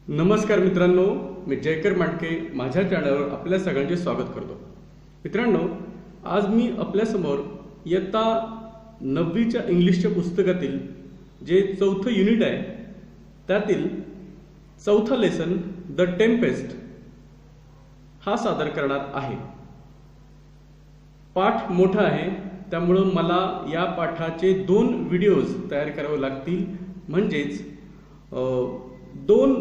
नमस्कार मित्रांनो, मी जयकर मांडके माझ्या चॅनलवर आपल्या सगळ्यांचे स्वागत करतो। मित्रांनो, आज मी आपल्यासमोर इयत्ता 9वीच्या इंग्लिशच्या पुस्तकातील जे चौथं युनिट आहे त्यातील चौथा लेसन द टेम्पेस्ट हा सादर करणार आहे। पाठ मोठा आहे त्यामुळे मला या पाठाचे 2 व्हिडिओज तयार करावे लागतील, म्हणजेच 2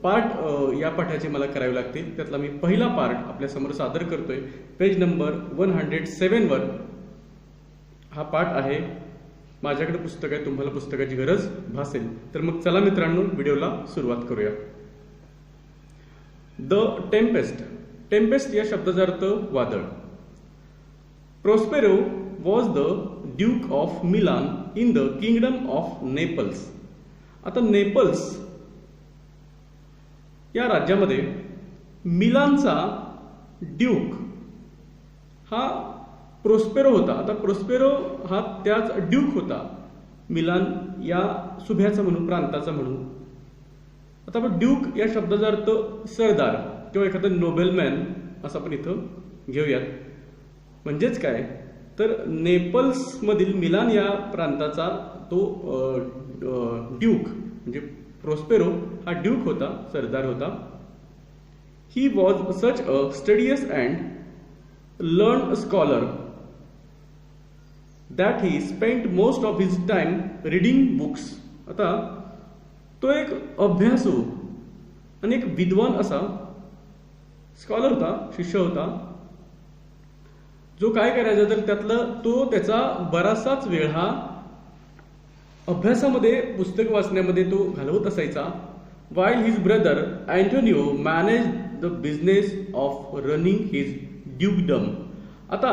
पार्ट या पाठाचे मला करावे लागतील। त्यातला मी पहिला पार्ट आपल्या समोर सादर करतोय। पेज नंबर 107 वर हा पाठ आहे। माझ्याकडे पुस्तक आहे, तुम्हाला पुस्तकाची गरज भासेल तर मग चला मित्रांनो व्हिडिओला सुरुवात करूया। द टेम्पेस्ट, टेम्पेस्ट या शब्दाचा अर्थ वादळ। Prospero was the Duke of Milan in the kingdom of Naples. आता नेपल्स या राज्यामध्ये मिलानचा ड्यूक हा प्रोस्पेरो होता। आता प्रोस्पेरो हा त्याच ड्यूक होता, मिलान या सुभ्याचा म्हणून, प्रांताचा म्हणून। आता आपण ड्यूक या शब्दाचा अर्थ सरदार किंवा एखादा नोबेलमॅन असं आपण इथं घेऊयात। म्हणजेच काय तर नेपल्स मधील मिलान या प्रांताचा तो ड्यूक म्हणजे प्रोस्पेरो हा ड्यूक होता, सरदार होता। He was such a studious and learn scholar that he spent most of his time reading books. आता तो एक अभ्यासू आणि एक विद्वान असा स्कॉलर होता, शिष्य होता, जो काय करायचा तर त्याचा बराचसाच वेळ हा अभ्यासामध्ये, पुस्तक वाचण्यामध्ये तो घालवत असायचा। while his brother Antonio managed the business of running his dukedom। आता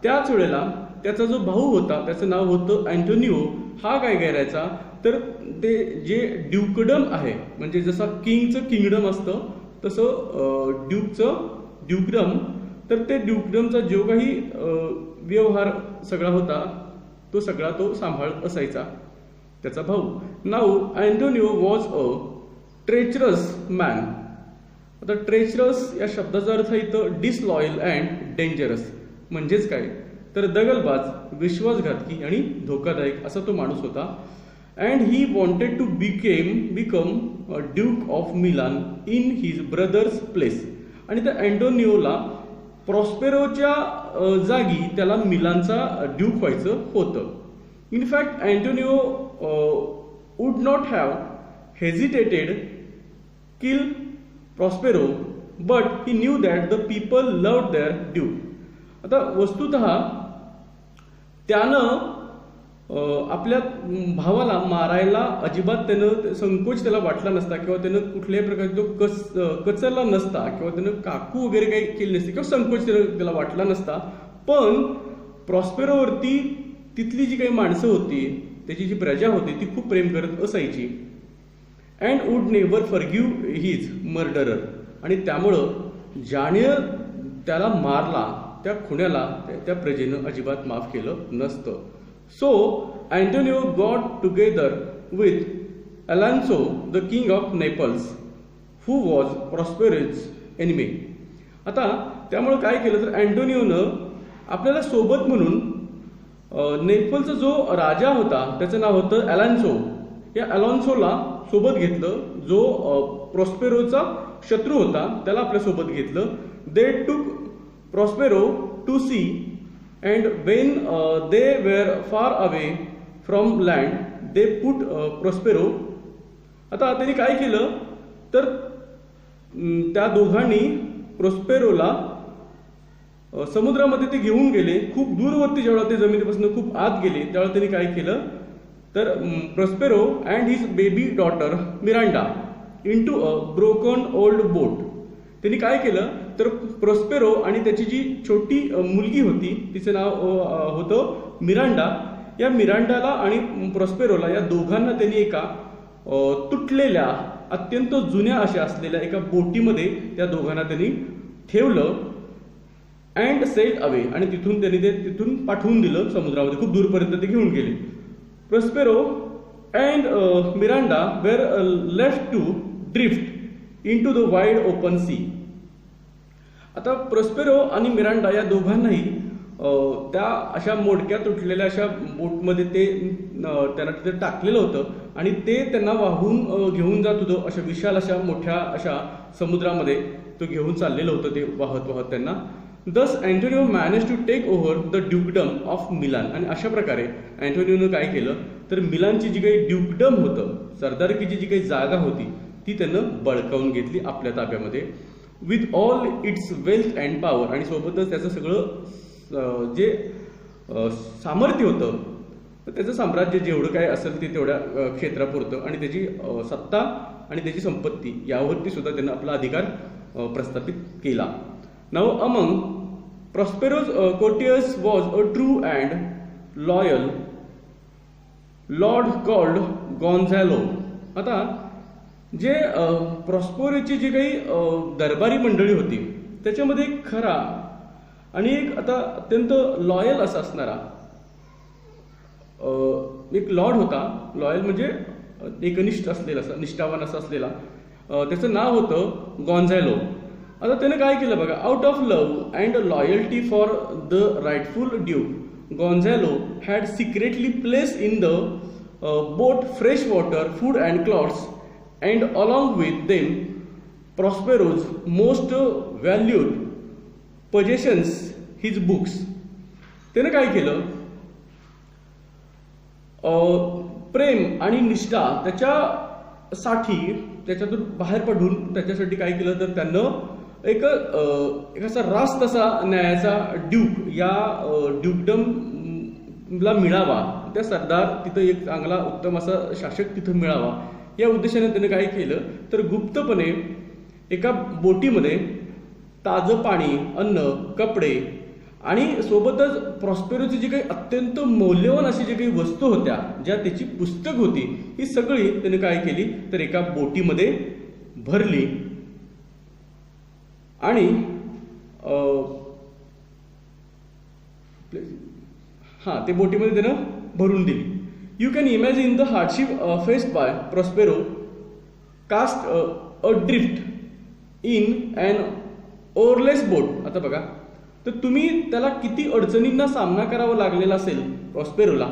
त्याच वेळेला त्याचा जो भाऊ होता, त्याचं नाव होतं अँटोनिओ, हा काय करायचा तर ते जे ड्यूकडम आहे, म्हणजे जसा किंगचं किंगडम असतं तसं ड्यूकडम, तर ते ड्यूकडमचा जो काही व्यवहार सगळा होता तो सगळा तो सांभाळत असायचा त्याचा भाऊ। Now Antonio was a treacherous man. आता ट्रेचरस या शब्दाचा अर्थ इथं डिसलॉयल अँड डेंजरस, म्हणजेच काय तर दगलबाज, विश्वासघातकी आणि धोकादायक असा तो माणूस होता। And he wanted to become duke of Milan in his brother's place. आणि त्या अँटोनिओला प्रॉस्पेरोच्या जागी त्याला मिलानचा ड्यूक व्हायचं होतं। In fact, Antonio would not have hesitated kill Prospero, but he knew that the people loved their duke. आता वस्तुतः त्यानं आपल्या भावाला मारायला अजिबात त्यानं संकोच त्याला वाटला नसता, किंवा त्यानं कुठल्याही प्रकारचा तो कचरला नसता, किंवा त्यानं काकू वगैरे काही केली नसते, किंवा संकोच त्याला वाटला नसता। पण प्रॉस्पेरोवरती तिथली जी काही माणसं होती, त्याची जी प्रजा होती ती खूप प्रेम करत असायची। And would never forgive his murderer. आणि त्यामुळं ज्याने त्याला मारला त्या खुन्याला त्या प्रजेनं अजिबात माफ केलं नसतं। So Antonio got together with Alonso the king of Naples who was Prospero's enemy. आता त्यामुळं काय केलं तर अँटोनिओनं आपल्याला सोबत म्हणून नेपलचा जो राजा होता त्याचं नाव होतं अलान्सो, या अलान्सोला सोबत घेतलं, जो प्रॉस्पेरोचा शत्रू होता त्याला आपल्या सोबत घेतलं। They took Prospero to sea and when they were far away from land they put Prospero. आता त्यांनी काय केलं तर त्या दोघांनी प्रॉस्पेरोला समुद्रामध्ये ते घेऊन गेले। खूप दूरवरती जेव्हा ते जमिनीपासून खूप आत गेले त्यावेळेला त्यांनी काय केलं तर Prospero and his baby daughter Miranda into a broken old boat. त्यांनी काय केलं तर प्रॉस्पेरो आणि त्याची जी छोटी मुलगी होती तिचं नाव होतं मिरांडा, या मिरांडाला आणि प्रॉस्पेरोला या दोघांना त्यांनी एका तुटलेल्या, अत्यंत जुन्या अशा असलेल्या एका बोटीमध्ये त्या दोघांना त्यांनी ठेवलं। अँड सेल अवे, आणि तिथून त्यांनी ते तिथून पाठवून दिलं समुद्रामध्ये, खूप दूरपर्यंत ते घेऊन गेले। Prospero and Miranda were left to drift into the wide open sea. आता प्रॉस्पेरो आणि मिरांडा या दोघांनाही त्या अशा मोडक्या तुटलेल्या अशा बोटमध्ये ते त्यांना तिथे टाकलेलं होतं आणि ते त्यांना वाहून घेऊन जात होतं. अशा विशाल अशा मोठ्या अशा समुद्रामध्ये तो घेऊन चाललेलं होतं ते वाहत वाहत त्यांना. Thus Antonio manage to take over the dukedom of Milan. आणि अशा प्रकारे अँटोनिओनं काय केलं तर मिलानची जी काही ड्युकडम होतं, सरदारकीची जी काही जागा होती ती त्यानं बळकावून घेतली आपल्या ताब्यामध्ये. With all its wealth and power. आणि सोबतच त्याचं सगळं जे सामर्थ्य होतं त्याचं साम्राज्य जेवढं काय असेल ते तेवढ्या क्षेत्रापुरतं आणि त्याची सत्ता आणि त्याची संपत्ती यावरती सुद्धा त्यांना आपला अधिकार प्रस्थापित केला. Now among Prospero's courtiers was a true and loyal lord called Gonzalo. आता जे प्रॉस्पेरोची जी काही दरबारी मंडळी होती त्याच्यामध्ये एक खरा आणि एक आता अत्यंत लॉयल असा असणारा एक लॉर्ड होता. लॉयल म्हणजे एकनिष्ठ असलेला, निष्ठावान असा असलेला. त्याचं नाव होतं गॉन्झॅलो. आता त्याने काय केलं बघा. Out of love and loyalty for the rightful duke Gonzalo had secretly place in the boat fresh water, food and clothes and along with them Prospero's most valued possessions his books. त्याने काय केलं प्रेम आणि निष्ठा त्याच्यासाठी त्याच्यातून बाहेर पडून त्याच्यासाठी काय केलं तर त्यानं एक असा रास्त असा न्यायाचा ड्यूक या ड्यूकडमला मिळावा. त्या सरदार तिथं एक चांगला उत्तम असा शासक तिथं मिळावा या उद्देशाने त्याने काय केलं तर गुप्तपणे एका बोटीमध्ये ताजं पाणी, अन्न, कपडे आणि सोबतच प्रॉस्पेरोची जी काही अत्यंत मौल्यवान अशी जी काही वस्तू होत्या, ज्या त्याची पुस्तक होती, ही सगळी त्याने काय केली तर एका बोटीमध्ये भरली आणि ते बोटीमध्ये त्यानं भरून दिली. You can imagine the hardship faced by Prospero cast adrift in and oarless boat. आता बघा तर तुम्ही त्याला किती अडचणींना सामना करावा लागलेला असेल प्रॉस्पेरोला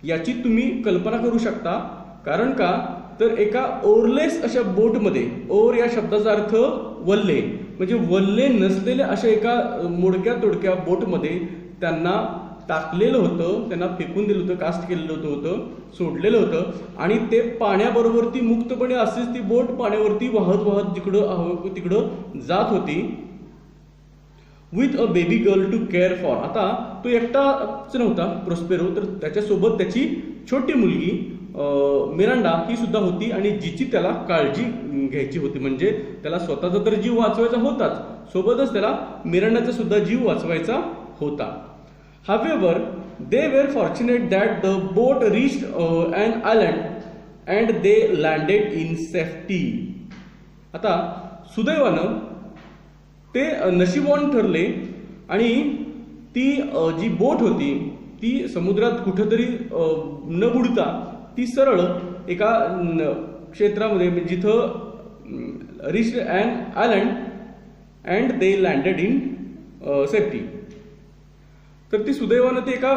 याची तुम्ही कल्पना करू शकता. कारण का तर एका ओअरलेस अशा बोटमध्ये, ओअर या शब्दाचा अर्थ वल्ले, म्हणजे वल्ले नसलेल्या अशा एका मोडक्या तोडक्या बोटमध्ये त्यांना टाकलेलं होतं, त्यांना फेकून दिलं होतं, कास्ट केलेलं होतं, सोडलेलं होतं आणि ते पाण्याबरोबर मुक्तपणे असेच ती बोट पाण्यावरती वाहत वाहत जिकडं तिकडं जात होती. With a baby girl to care for. आता तो एकटाच नव्हता प्रॉस्पेरो, तर त्याच्यासोबत त्याची छोटी मुलगी मिरांडा ही सुद्धा होती आणि जिची त्याला काळजी घ्यायची होती. म्हणजे त्याला स्वतःचा तर जीव वाचवायचा होताच, सोबतच त्याला मिरांडाचा सुद्धा जीव वाचवायचा होता. However, they were fortunate that the boat reached an island and they landed in safety. आता सुदैवानं ते नशिबवान ठरले आणि ती जी बोट होती ती समुद्रात कुठेतरी न बुडता ती सरळ एका क्षेत्रामध्ये जिथं reached an island and they landed in safety. तर ती सुदैवानं ते एका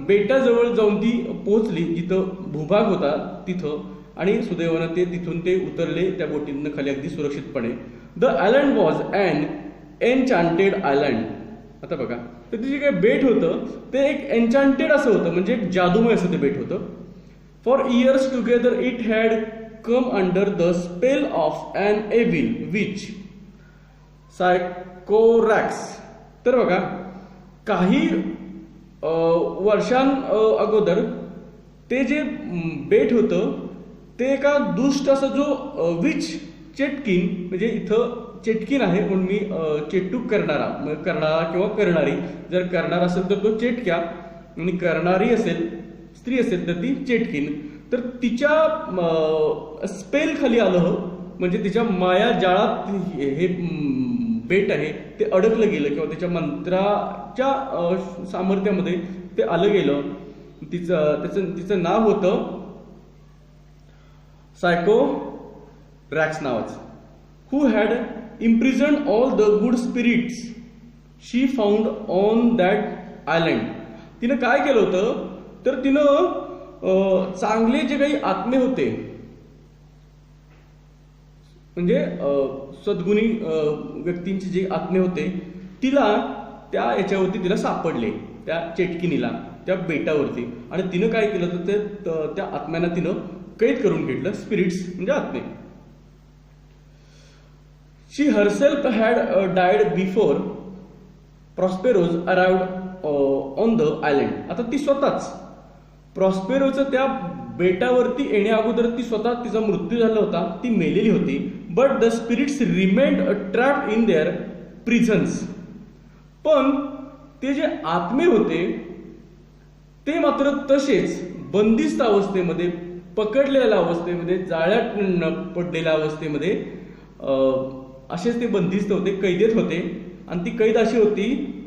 बेटाजवळ जाऊन ती पोहोचली जिथं भूभाग होता तिथं, आणि सुदैवानं ते तिथून ते उतरले त्या बोटीतनं खाली अगदी सुरक्षितपणे. The island was an enchanted island. आता बघा तर ते जे काही बेट होतं ते एक एन्चांटेड असं होतं, म्हणजे एक जादूमय असं ते बेट होतं. For years together it had come under the spell of an evil witch Sycorax. तर बघा काही वर्षां अगोदर ते जे बेट होतं ते एका दुष्ट असा जो विच चेटकिन, म्हणजे इथं चेटकिन आहे म्हणून मी चेटूक करणारा किंवा करणारी, जर करणारा असेल तर तो चेटक्या आणि करणारी असेल स्त्री असेल तर ती चेटकिन. तर तिच्या स्पेल खाली आलं, म्हणजे तिच्या माया जाळात हे बेट आहे ते अडकलं गेलं किंवा त्याच्या मंत्राच्या सामर्थ्यामध्ये ते आलं गेलं. तिचं नाव होतं सायकोरॅक्स नावाचं. who had imprisoned all the good spirits she found on that island. तिनं काय केलं होतं तर तिनं चांगले जे काही आत्मे होते म्हणजे सद्गुणी व्यक्तींचे जे आत्मे होते तिला त्या याच्यावरती तिला सापडले, त्या चेटकिनीला त्या बेटावरती, आणि तिनं काय केलं तर ते त्या आत्म्यांना तिनं कैद करून घेतलं. स्पिरिट्स म्हणजे आत्मे. She herself had died before Prospero's arrived on the island. आता ती स्वतःच प्रॉस्पेरोचं त्या बेटावरती येण्या अगोदर ती स्वतः तिचा मृत्यू झाला होता, ती मेलेली होती. But the spirits remained trapped in their prisons. पण ते जे आत्मे होते ते मात्र तसेच बंदिस्त अवस्थेमध्ये, पकडलेल्या अवस्थेमध्ये, जाळ्यात पडलेल्या अवस्थेमध्ये असेच ते बंदिस्त होते, कैदेत होते. आणि ती कैद अशी होती,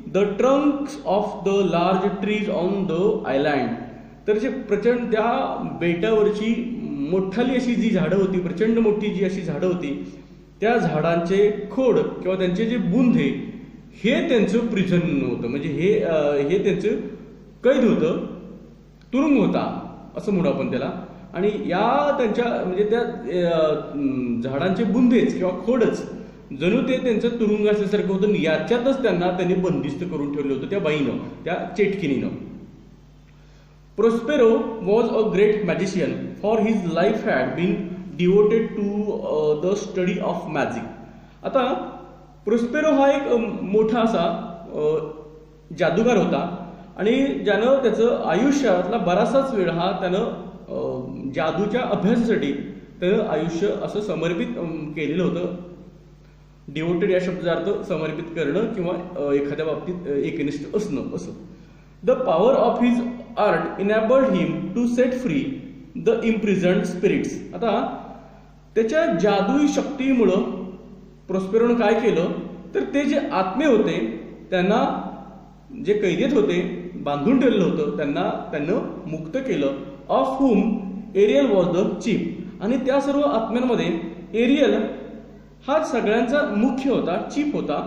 the Trunks of the large trees on the island. तर जे प्रचंड त्या बेटावरची मोठाली अशी जी झाडं होती, प्रचंड मोठी जी अशी झाडं होती, त्या झाडांचे खोड किंवा त्यांचे जे बुंदे हे त्यांचं प्रिझन होतं, म्हणजे हे त्यांचं कैद होतं, तुरुंग होता असं म्हणू आपण त्याला. आणि या त्यांच्या म्हणजे त्या झाडांचे बुंदेच किंवा खोडच जणू ते त्यांचं तुरुंग असल्यासारखं होतं. याच्यातच त्यांनी बंदिस्त करून ठेवलं होतं त्या बाईनं, त्या चेटकिनीनं. Prospero was a great magician, for his life had been devoted to the study of magic. आता प्रोस्पेरो हा एक मोठा असा जादूगार होता आणि ज्यानं त्याचं आयुष्यातला बराचसाच वेळ हा त्यानं जादूच्या अभ्यासासाठी त्यानं आयुष्य असं समर्पित केलेलं होतं. डिवोटेड या शब्दाचा अर्थ समर्पित करणं किंवा एखाद्या बाबतीत एकनिष्ठ असणं असं. The power of his art enabled him to set free the imprisoned spirits. आता त्याच्या जादुई शक्तीमुळं प्रोस्पेरोनं काय केलं तर ते जे आत्मे होते त्यांना, जे कैदेत होते, बांधून ठेवलं होतं, त्यानं मुक्त केलं. Of whom Ariel was the chief. आणि त्या सर्व आत्म्यांमध्ये एरियल हा सगळ्यांचा मुख्य होता, चीफ होता.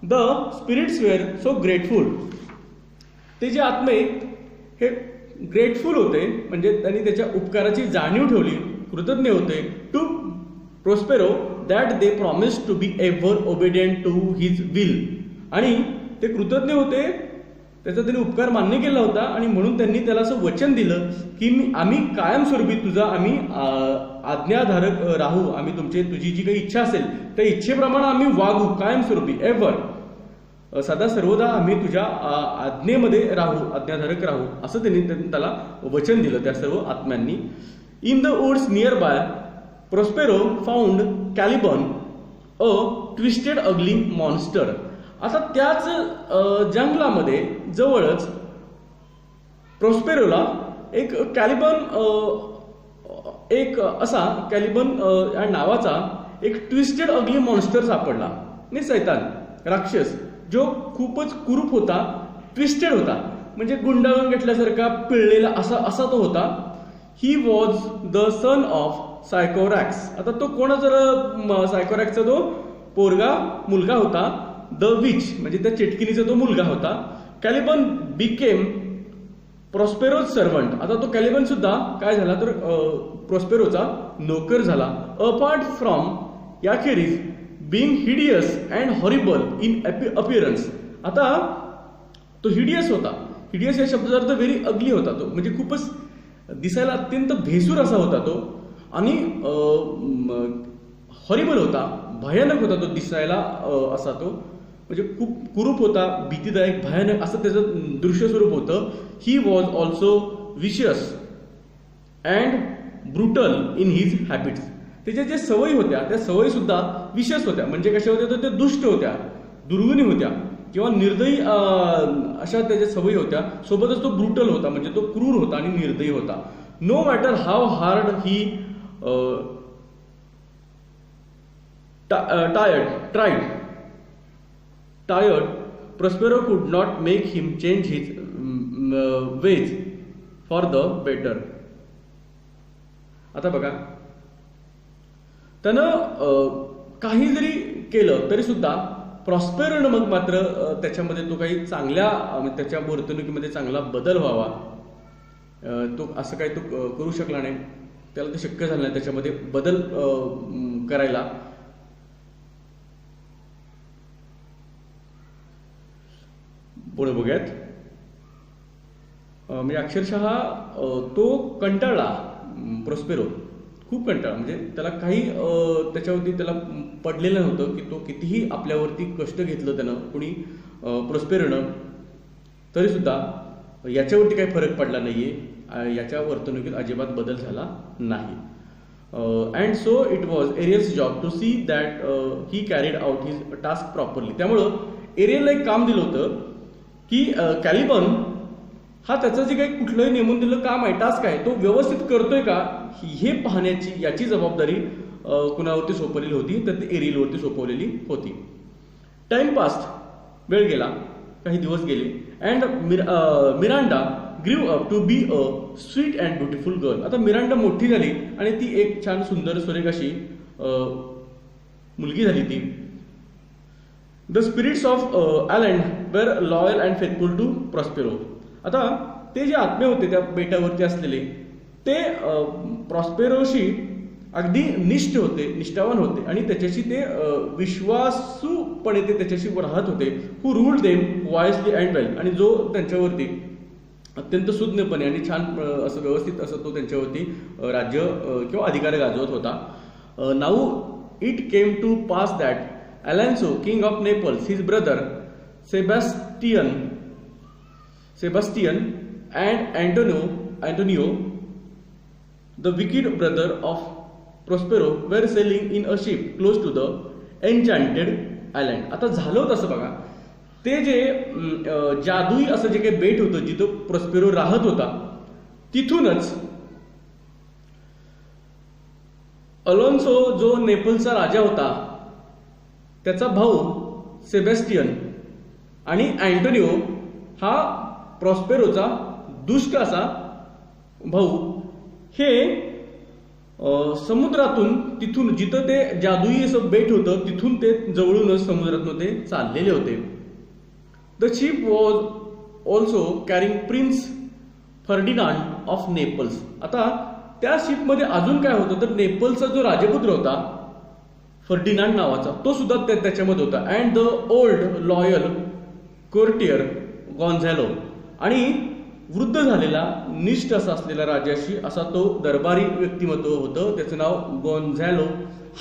The spirits were so grateful. ते जे आत्मे हे ग्रेटफुल होते, म्हणजे त्यांनी त्याच्या उपकाराची जाणीव ठेवली, कृतज्ञ होते. To Prospero that they promise to be ever obedient to his will. आणि ते कृतज्ञ होते, त्याचा त्यांनी उपकार मान्य केला होता आणि म्हणून त्यांनी त्याला असं वचन दिलं की आम्ही कायमस्वरूपी तुझा आम्ही आज्ञाधारक राहू, आम्ही तुझी जी काही इच्छा असेल त्या इच्छेप्रमाणे आम्ही वागू कायमस्वरूपी, एव्हर, सदा सर्वदा आम्ही तुझ्या आज्ञेमध्ये राहू, आज्ञाधारक राहू, असं त्यांनी त्याला वचन दिलं त्या सर्व आत्म्यांनी. In the woods nearby Prospero found Caliban, a twisted ugly monster. आता त्याच जंगलामध्ये जवळच प्रोस्पेरोला एक कॅलिबन, एक असा कॅलिबन या नावाचा एक ट्विस्टेड अगली मॉन्स्टर सापडला. नाही, सैतान, राक्षस, जो खूपच कुरूप होता, ट्विस्टेड होता, म्हणजे गुंडाळून घेतल्यासारखा पिळलेला असा तो होता. He was the son of Sycorax. आता तो कोणाचा सायकोरॅक्सचा तो मुलगा होता. द विच म्हणजे त्या चेटकिनीचा तो मुलगा होता. कॅलिबन बिकेम प्रॉस्पेरोज सर्वंट. आता तो कॅलिबन सुद्धा काय झाला तर प्रॉस्पेरोचा नोकर झाला. अपार्ट फ्रॉम याखेरीज being hideous and horrible in appearance. आता तो हिडियस होता. हिडियस या शब्दाचा अर्थ व्हेरी अगली होता, तो म्हणजे खूपच दिसायला अत्यंत भेसूर असा होता तो. आणि हॉरिबल होता, भयानक होता तो दिसायला असा तो, म्हणजे खूप कुरूप होता, भीतीदायक, भयानक असं त्याचं दृश्य स्वरूप होतं. He was also vicious and brutal in his habits. त्याच्या ज्या सवयी होत्या त्या सवयी सुद्धा विशेष होत्या, म्हणजे कशा होत्या तर ते दुष्ट होत्या, दुर्गुणी होत्या किंवा निर्दयी अशा त्याच्या सवयी होत्या. सोबतच तो ब्रुटल होता, म्हणजे तो क्रूर होता आणि निर्दयी होता. No matter how hard he tired, Prospero could not make him change his ways for the better. आता बघा, त्यानं काही जरी केलं तरी सुद्धा प्रॉस्पेरोनं मग मात्र त्याच्यामध्ये तो काही चांगल्या त्याच्या वर्तणुकीमध्ये चांगला बदल व्हावा, तो असं काही तो करू शकला नाही, त्याला ते शक्य झालं नाही त्याच्यामध्ये बदल करायला. पुढे बघूयात. म्हणजे अक्षरशः तो कंटाळला, प्रॉस्पेरो खूप कंटाळा, म्हणजे त्याला काही त्याच्यावरती त्याला पडलेलं नव्हतं की तो कितीही आपल्यावरती कष्ट घेतलं त्यानं कुणी प्रॉस्पेरोनं, तरी सुद्धा याच्यावरती काही फरक पडला नाहीये, याच्या वर्तणुकीत अजिबात बदल झाला नाही. And so it was Ariel's job to see that he carried out his task properly. त्यामुळं एरियलला एक काम दिलं होतं की कॅलिबन हा त्याचं जे काही कुठलंही नेमून दिलेलं काम आहे, टास्क आहे, तो व्यवस्थित करतोय का हे पाहण्याची याची जबाबदारी कुणावरती सोपवलेली होती, तर ती एरियलवरती सोपवलेली होती. टाइम पास्ट, वेळ गेला, काही दिवस गेले, and Miranda grew up to be a sweet and beautiful girl. आता मिरांडा मोठी झाली आणि ती एक छान सुंदर सुरेख अशी मुलगी झाली ती. The spirits of Alan were loyal and faithful to Prospero. आता ते जे आत्मे होते त्या बेटावरती असलेले ते प्रॉस्पेरोशी अगदी निष्ठ होते, निष्ठावान होते आणि त्याच्याशी ते विश्वासूपणे ते त्याच्याशी राहत होते. हु रूल्ड देम वाईसली अँड वेल. आणि जो त्यांच्यावरती अत्यंत सुज्ञपणे आणि छान असं व्यवस्थित असं तो त्यांच्यावरती राज्य किंवा अधिकार गाजवत होता. Now it came to pass that Alonso king of Naples, his brother Sebastian and Antonio, the wicked brother of Prospero, were sailing in a ship close to the enchanted island. आता झालं तसं बघा, ते जे जादुई असं जे काही बेट होतं जिथं प्रॉस्पेरो राहत होता, तिथूनच अलोन्सो जो नेपलचा राजा होता त्याचा भाऊ सेबॅस्टियन आणि अँटोनिओ हा प्रॉस्पेरोचा दुष्ट असा भाऊ, हे समुद्रातून तिथून जिथं ते जादुई असं बेट होतं तिथून ते जवळूनच समुद्रातून ते चाललेले होते. The ship was also carrying prince Ferdinand of Naples. आता त्या शिपमध्ये अजून काय होतं तर नेपलचा जो राजपुत्र होता फर्डिनांड नावाचा, तो सुद्धा त्याच्यामध्ये होता. And the old loyal courtier Gonzalo. आणि वृद्ध झालेला निष्ठ असा असलेला राजाशी असा तो दरबारी व्यक्तिमत्व होतं, त्याचं नाव गॉन्झॅलो.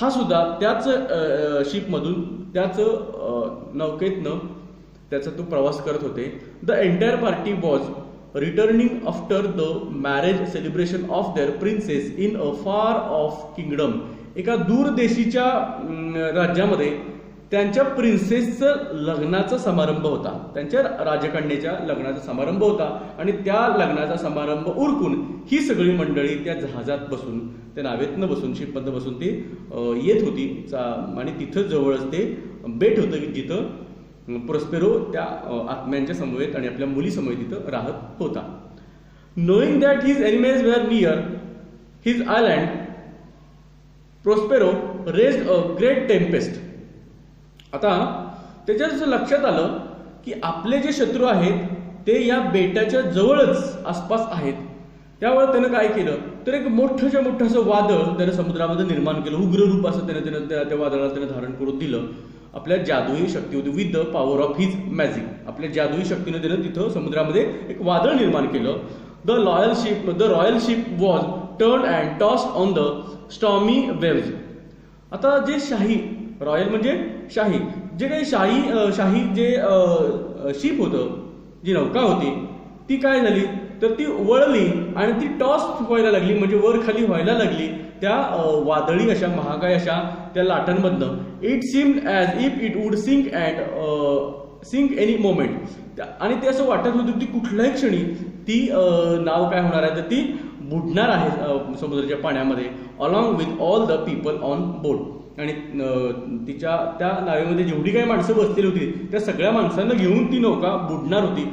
हा सुद्धा त्याच शिपमधून त्याच नौकेतनं त्याचा तो प्रवास करत होते. The entire party was returning after the marriage celebration of their princess in a far off kingdom. एका दूरदेशीच्या राज्यामध्ये त्यांच्या प्रिन्सेसचं लग्नाचा समारंभ होता, त्यांच्या राजकन्येच्या लग्नाचा समारंभ होता. आणि त्या लग्नाचा समारंभ उरकून ही सगळी मंडळी त्या जहाजात बसून, त्या नावेतनं बसून, शिपमधनं बसून ती येत होती. आणि तिथं जवळच ते बेट होतं की जिथं प्रॉस्पेरो त्या आत्म्यांच्या समवेत आणि आपल्या मुली समवेत तिथं राहत होता. Knowing that his enemies were near his island, Prospero raised a great tempest. आता त्याच्या जसं लक्षात आलं की आपले जे शत्रू आहेत ते या बेटाच्या जवळच आसपास आहेत, त्यामुळे त्यानं काय केलं तर एक मोठं असं वादळ त्यानं समुद्रामध्ये निर्माण केलं. उग्र रूप असं त्यानं त्या वादळाला त्यानं धारण करून दिलं. आपल्या जादुई शक्ती होती, with the power of his magic. आपल्या जादुई शक्तीनं त्यानं तिथं समुद्रामध्ये एक वादळ निर्माण केलं. The royal ship was turn and tossed on the stormy waves. आता जे शाही, रॉयल म्हणजे शाही, जे काही शाही जे शिप होतं, जी नौका होती ती काय झाली तर ती वळली आणि ती टॉस व्हायला लागली, म्हणजे वर खाली व्हायला लागली त्या वादळी अशा महाकाय अशा त्या लाटांमधनं. It seemed as if it would sink any moment. आणि ते असं वाटत होतं की कुठल्याही क्षणी ती नाव काय होणार आहे तर ती बुडणार आहे समुद्राच्या पाण्यामध्ये, along with all the people on board. आणि तिच्या त्या नावेमध्ये जेवढी काही माणसं बसलेली होती त्या सगळ्या माणसांना घेऊन ती नौका बुडणार होती.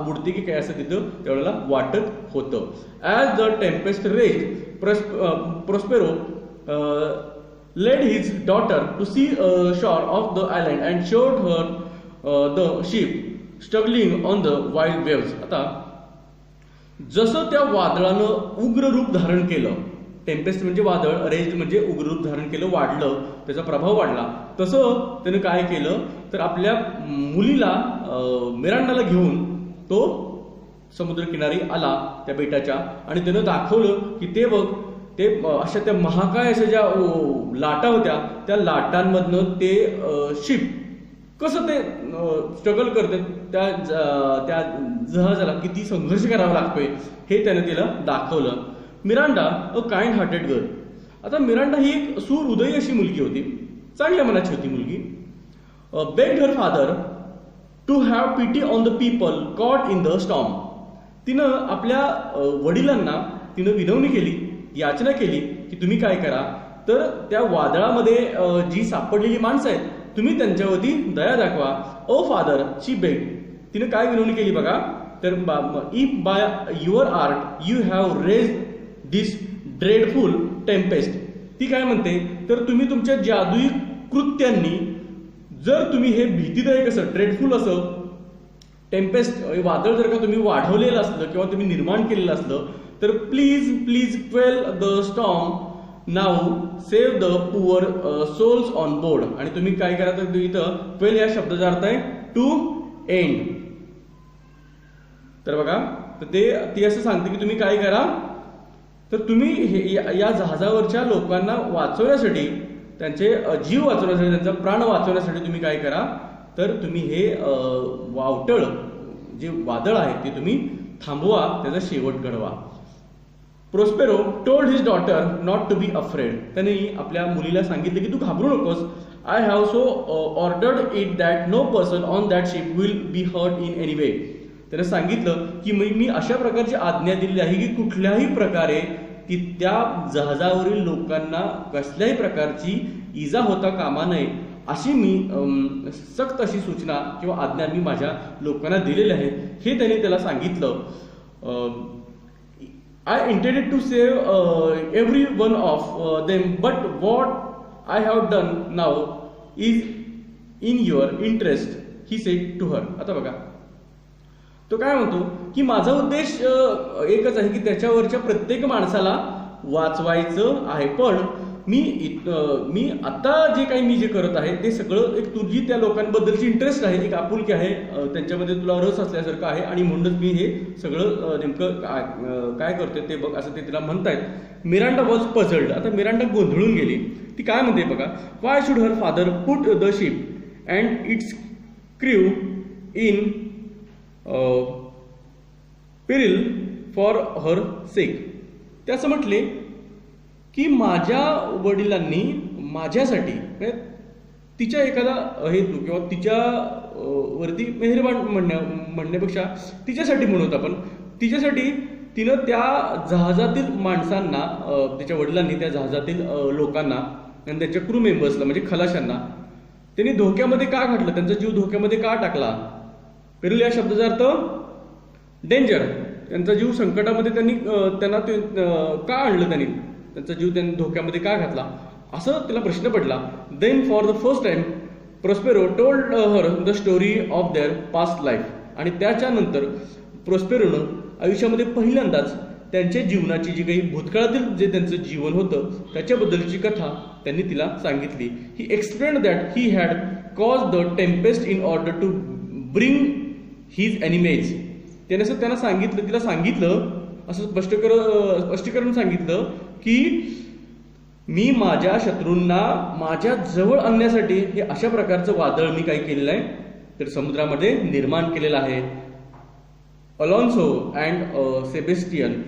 बुडते की काय असं तिथं त्यावेळेला वाटत होतं. As the tempest raged, Prospero led his daughter to see shore of the island and showed her the ship struggling on the wild waves. आता जसं त्या वादळानं उग्र रूप धारण केलं, टेम्पेस्ट म्हणजे वादळ, रेज्ड म्हणजे उग्र रूप धारण केलं, वाढलं, त्याचा प्रभाव वाढला, तसं त्यानं काय केलं तर आपल्या मुलीला मिरांडाला घेऊन तो समुद्रकिनारी आला त्या बेटाच्या, आणि त्यानं दाखवलं की ते बघ, ते अशा त्या महाकाय अशा ज्या लाटा होत्या, त्या लाटांमधनं ते शिप कसं ते स्ट्रगल करते, त्या जहाजाला किती संघर्ष करावा लागतोय हे त्याने तिला दाखवलं. Miranda a kind hearted girl. आता मिरांडा ही एक सुहृदयी अशी मुलगी होती, चांगल्या मनाची होती मुलगी. Begged her father to have pity on the people caught in the storm. तिनं आपल्या वडिलांना तिनं विनवणी केली, याचना केली की तुम्ही काय करा तर त्या वादळामध्ये जी सापडलेली माणसं आहेत तुम्ही त्यांच्यावरती दया दाखवा. ओ फादर शी बेग्ड. तिनं काय विनवणी केली बघा तर, if by your art you have raised this dreadful Tempest. ती काय म्हणते तर तुम्ही तुमच्या जादुई कृत्यांनी जर तुम्ही हे भीतीदायक असं ड्रेडफुल असं टेम्पेस्ट वादळ जर का तुम्ही वाढवलेलं असलं किंवा तुम्ही निर्माण केलेलं असलं तर please please quell the storm now save the poor souls on board. आणि तुम्ही काय करा तर इथं क्वेल या शब्दाचा अर्थ आहे टू एंड. तर बघा तर ती असं सांगते की तुम्ही काय करा तर तुम्ही या जहाजावरच्या लोकांना वाचवण्यासाठी, त्यांचे जीव वाचवण्यासाठी, त्यांचा प्राण वाचवण्यासाठी तुम्ही काय करा तर तुम्ही हे वावटळ जे वादळ आहे ते तुम्ही थांबवा, त्याचा शेवट घडवा. Prospero told his daughter not to be afraid. त्यांनी आपल्या मुलीला सांगितलं की तू घाबरू नकोस. I have so ordered it that no person on that ship will be hurt in any way. त्याने सांगितलं की मी अशा प्रकारची आज्ञा दिली आहे की कुठल्याही प्रकारे की त्या जहाजावरील लोकांना कसल्याही प्रकारची इजा होता कामा नये, अशी मी सक्त अशी सूचना किंवा आज्ञा मी माझ्या लोकांना दिलेली आहे, हे त्यांनी त्याला सांगितलं. I intended to save every one of them but what I have done now is in your interest he said to her. आता बघा तो काय म्हणतो की माझा उद्देश एकच आहे की त्याच्यावरच्या प्रत्येक माणसाला वाचवायचं आहे, पण मी आता जे काही मी जे करत आहे ते सगळं एक तुझी त्या लोकांबद्दलची इंटरेस्ट आहे, एक आपुलकी आहे, त्यांच्यामध्ये तुला रस असल्यासारखं आहे, आणि म्हणूनच मी हे सगळं नेमकं काय करतोय ते बघ, असं ते तिला म्हणतायत. Miranda was puzzled. आता मिरांडा गोंधळून गेली. ती काय म्हणते बघा, why should her father put the ship and its crew in peril for her sake. ते असं म्हटले की माझ्या वडिलांनी माझ्यासाठी, तिच्या एखादा हेतू किंवा तिच्या वरती मेहरबान म्हणण्यापेक्षा तिच्यासाठी म्हणत आपण, तिच्यासाठी तिनं त्या जहाजातील माणसांना, तिच्या वडिलांनी त्या जहाजातील लोकांना आणि त्यांच्या क्रू मेंबर्सला म्हणजे खलाशांना त्यांनी धोक्यामध्ये का घातलं, त्यांचा जीव धोक्यामध्ये का टाकला. पेरिल या शब्दाचा अर्थ डेंजर. त्यांचा जीव संकटामध्ये त्यांना का आणलं, त्यांचा जीव त्यांनी धोक्यामध्ये का घातला, असं त्याला प्रश्न पडला. Then for the first time Prospero told her the story of their past life. आणि त्याच्यानंतर प्रोस्पेरोनं आयुष्यामध्ये पहिल्यांदाच त्यांच्या जीवनाची जी काही भूतकाळातील जे त्यांचं जीवन होतं त्याच्याबद्दलची कथा त्यांनी तिला सांगितली. He explained that he had caused the tempest in order to bring his enemies. त्याने असं त्यांना सांगितलं, तिला सांगितलं, असं स्पष्टीकरण सांगितलं की मी माझ्या शत्रूंना माझ्या जवळ आणण्यासाठी हे अशा प्रकारचं वादळ मी काय केलेलं आहे तर समुद्रामध्ये निर्माण केलेलं आहे. Alonso and Sebastian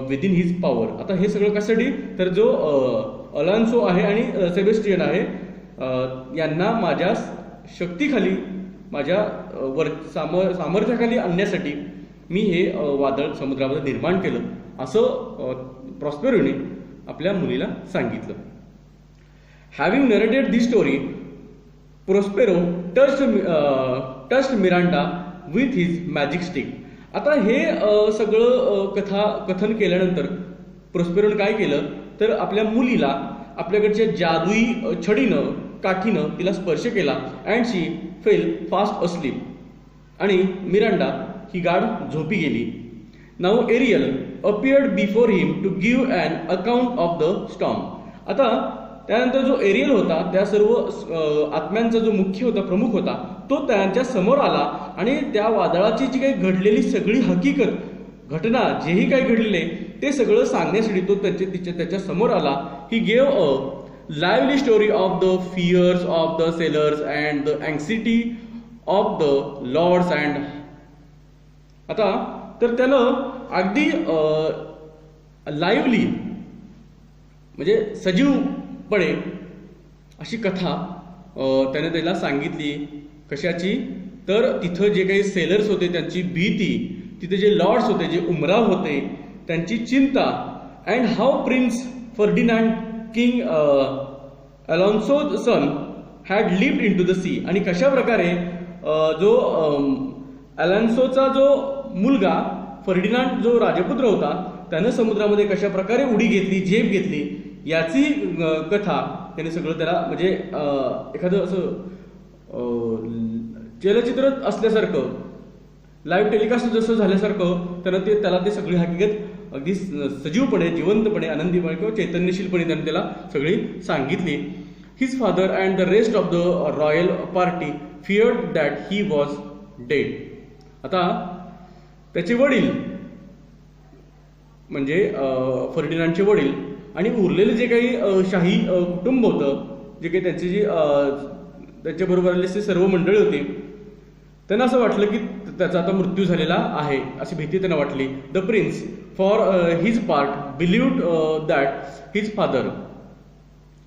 within his power. आता हे सगळं कशासाठी तर जो अलोन्सो आहे आणि सेबेस्टियन आहे यांना माझ्या शक्तीखाली, माझ्या सामर्थ्याखाली आणण्यासाठी मी हे वादळ समुद्रामध्ये निर्माण केलं, असं प्रॉस्पेरोने आपल्या मुलीला सांगितलं. Having narrated this story Prospero touched Miranda with his magic stick. आता हे सगळं कथन केल्यानंतर प्रोस्पेरोने काय केलं तर आपल्या मुलीला आपल्याकडच्या जादुई छडीनं काठीनं तिला स्पर्श केला and she fell fast asleep आणि मिरांडा ही गाढ झोपी गेली. Now Ariel appeared before him to give an account of the storm. आता त्यानंतर जो एरियल होता, त्या सर्व आत्म्यांचा जो मुख्य होता, प्रमुख होता, तो त्यांच्या समोर आला आणि त्या वादळाची जी काही घडलेली सगळी हकीकत घटना जेही काही घडलेले ते सगळं सांगण्यासाठी तो त्याच्या समोर आला. He gave a lively story of the fears of the sailors and the anxiety of the lords and आता तर त्यानं अगदी लाईव्हली म्हणजे सजीवपणे अशी कथा त्याने त्याला सांगितली. कशाची? तर तिथं जे काही सेलर्स होते त्यांची भीती, तिथे जे लॉर्ड्स होते, जे उमराव होते त्यांची चिंता, and how prince Ferdinand king Alonso's son had lived into the sea. आणि कशा प्रकारे जो अलोन्सोचा जो मुलगा फर्डिनांड जो राजपुत्र होता त्यानं समुद्रामध्ये कशा प्रकारे उडी घेतली, झेप घेतली, याची कथा त्याने सगळं त्याला म्हणजे एखादं असं चलचित्र असल्यासारखं, लाईव्ह टेलिकास्ट जसं झाल्यासारखं त्याला ते सगळी हकीकत अगदी सजीवपणे, जिवंतपणे, आनंदीपणे किंवा चैतन्यशीलपणे त्याने त्याला सगळी सांगितली. His father and the rest of the royal party feared that he was dead. आता त्याचे वडील म्हणजे फर्डिनांडचे वडील आणि उरलेले जे काही शाही कुटुंब होतं, जे काही त्यांचे जे त्यांच्याबरोबर आलेले सर्व मंडळी होती, त्यांना असं वाटलं की त्याचा आता मृत्यू झालेला आहे अशी भीती त्यांना वाटली. The prince for his part believed that his father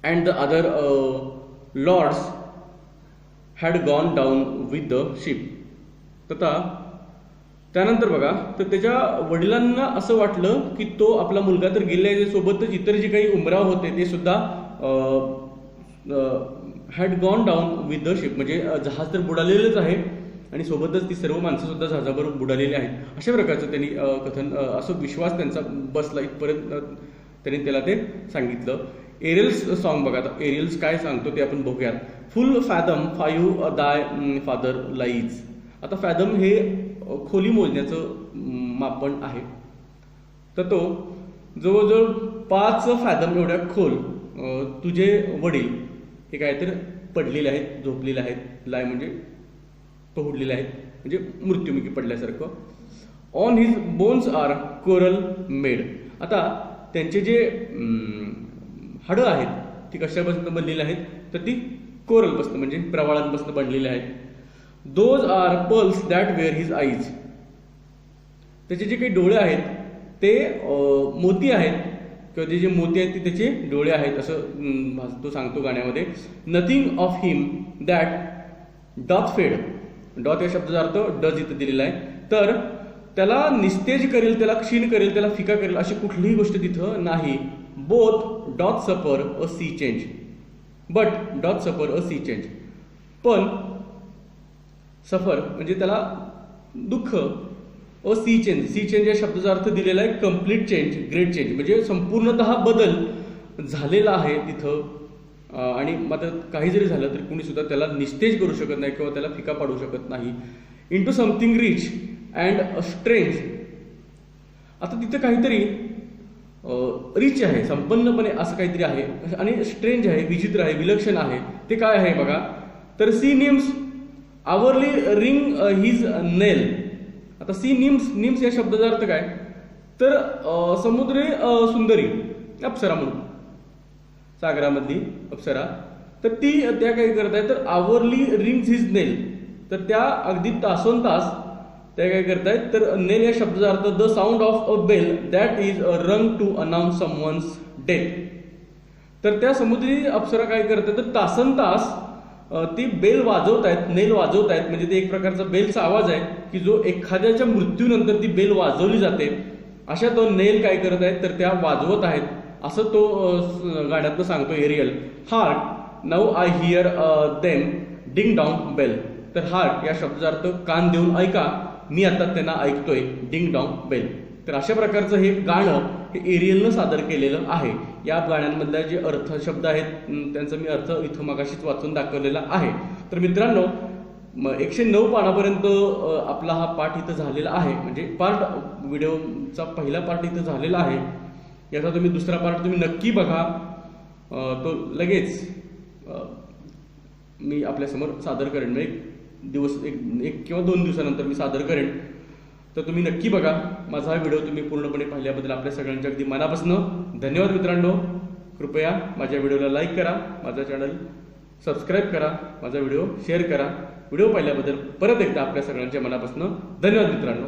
and the other lords had gone down with the ship. तथा त्यानंतर बघा तर त्याच्या वडिलांना असं वाटलं की तो आपला मुलगा तर गेल्या सोबतच इतर जे काही उमराव होते ते सुद्धा had gone down with the ship, म्हणजे जहाज तर बुडालेलंच आहे आणि सोबतच ती सर्व माणसं सुद्धा जहाजाबरोबर बुडालेली आहेत. अशा प्रकारचं त्यांनी कथन, असं विश्वास त्यांचा बसला इथपर्यंत त्यांनी त्याला ते सांगितलं. एरियल्स सॉन्ग बघा, आता एरियल्स काय सांगतो ते आपण बघूयात. फुल फॅदम 5 दाय फादर लाईज. आता फॅदम हे खोली मोजण्याचं मापन आहे, तर तो जवळजवळ 5 फॅदम एवढ्या खोल तुझे वडील हे काय तर पडलेले आहेत, झोपलेले आहेत. लाय म्हणजे पहुडलेले आहेत, म्हणजे मृत्युमुखी पडल्यासारखं. On his bones are coral made. आता त्यांचे जे हाडं आहेत ती कशापासून बनलेली आहेत, तर ती कोरलपासून म्हणजे प्रवाळांपासून बनलेली आहेत. Those are pearls that were his eyes. त्याचे जे काही डोळे आहेत ते मोती आहेत, किंवा ते जे मोती आहेत ते त्याचे डोळे आहेत असं तो सांगतो गाण्यामध्ये. Nothing of him that doth फेड. डॉथ या शब्दाचा अर्थ डज इथं दिलेला आहे. तर त्याला निस्तेज करेल, त्याला क्षीण करेल, त्याला फिका करेल अशी कुठलीही गोष्ट तिथं नाही. बोथ डॉथ सफर अ सी चेंज, बट डॉथ सफर अ सी चेंज. पण सफर म्हणजे त्याला दुःख, अ सी चेंज, सी चेंज या शब्दाचा अर्थ दिलेला आहे कम्प्लीट चेंज, ग्रेट चेंज, म्हणजे संपूर्णतः बदल झालेला आहे तिथं. आणि मात्र काही जरी झालं तरी कुणी सुद्धा त्याला निस्तेज करू शकत नाही किंवा त्याला फिका पाडू शकत नाही. Into something rich and strange. आता तिथं काहीतरी रिच आहे, संपन्नपणे असं काहीतरी आहे, आणि स्ट्रेंज आहे, विचित्र आहे, विलक्षण आहे. ते काय आहे बघा, तर सी निम्स आवरली रिंग हिज नेल. आता सी निम्स या शब्दाचा अर्थ काय, तर समुद्री सुंदरी, अप्सरा म्हणून, सागरामधली अप्सरा. तर त्या काय करत आहे, तर आवरली रिंग्स हिज नेल. तर त्या अगदी तासोनतास त्या काय करतायत, तर नेल या शब्दाचा अर्थ the sound of a bell that is rung to announce someone's death. तर त्या समुद्री अप्सरा काय करतात, तर तासनतास ती बेल वाजवतायत, नेल वाजवतायत. म्हणजे ते एक प्रकारचा बेलचा आवाज आहे की जो एखाद्याच्या मृत्यूनंतर ती बेल वाजवली जाते, अशा तो नेल काय करत आहेत, तर त्या वाजवत आहेत असं तो गाण्यातनं सांगतो Ariel. Hark now I hear them ding dong bell. तर हार्ट या शब्दाचा अर्थ कान देऊन ऐका, मी आता त्यांना ऐकतोय, डिंग डाऊन बेल. तर अशा प्रकारचं हे गाणं हे एरियलनं सादर केलेलं आहे. या गाण्यांमधल्या जे अर्थ शब्द आहेत त्यांचा मी अर्थ इथं मगाशीच वाचून दाखवलेला आहे. तर मित्रांनो 109 पानापर्यंत आपला हा पाठ इथं झालेला आहे. म्हणजे व्हिडिओचा पहिला पार्ट इथं झालेला आहे. याचा तुम्ही दुसरा पार्ट तुम्ही नक्की बघा. तो लगेच मी आपल्यासमोर सादर करेन. एक किंवा 2 दिवसानंतर मी सादर करेन. तर तुम्ही नक्की बघा. माझा हा व्हिडिओ तुम्ही पूर्णपणे पाहिल्याबद्दल आपल्या सगळ्यांच्या अगदी मनापासून धन्यवाद मित्रांनो. कृपया माझ्या व्हिडिओला लाईक करा, माझा चॅनल सबस्क्राईब करा, माझा व्हिडिओ शेअर करा. व्हिडिओ पाहिल्याबद्दल परत एकदा आपल्या सगळ्यांच्या मनापासून धन्यवाद मित्रांनो.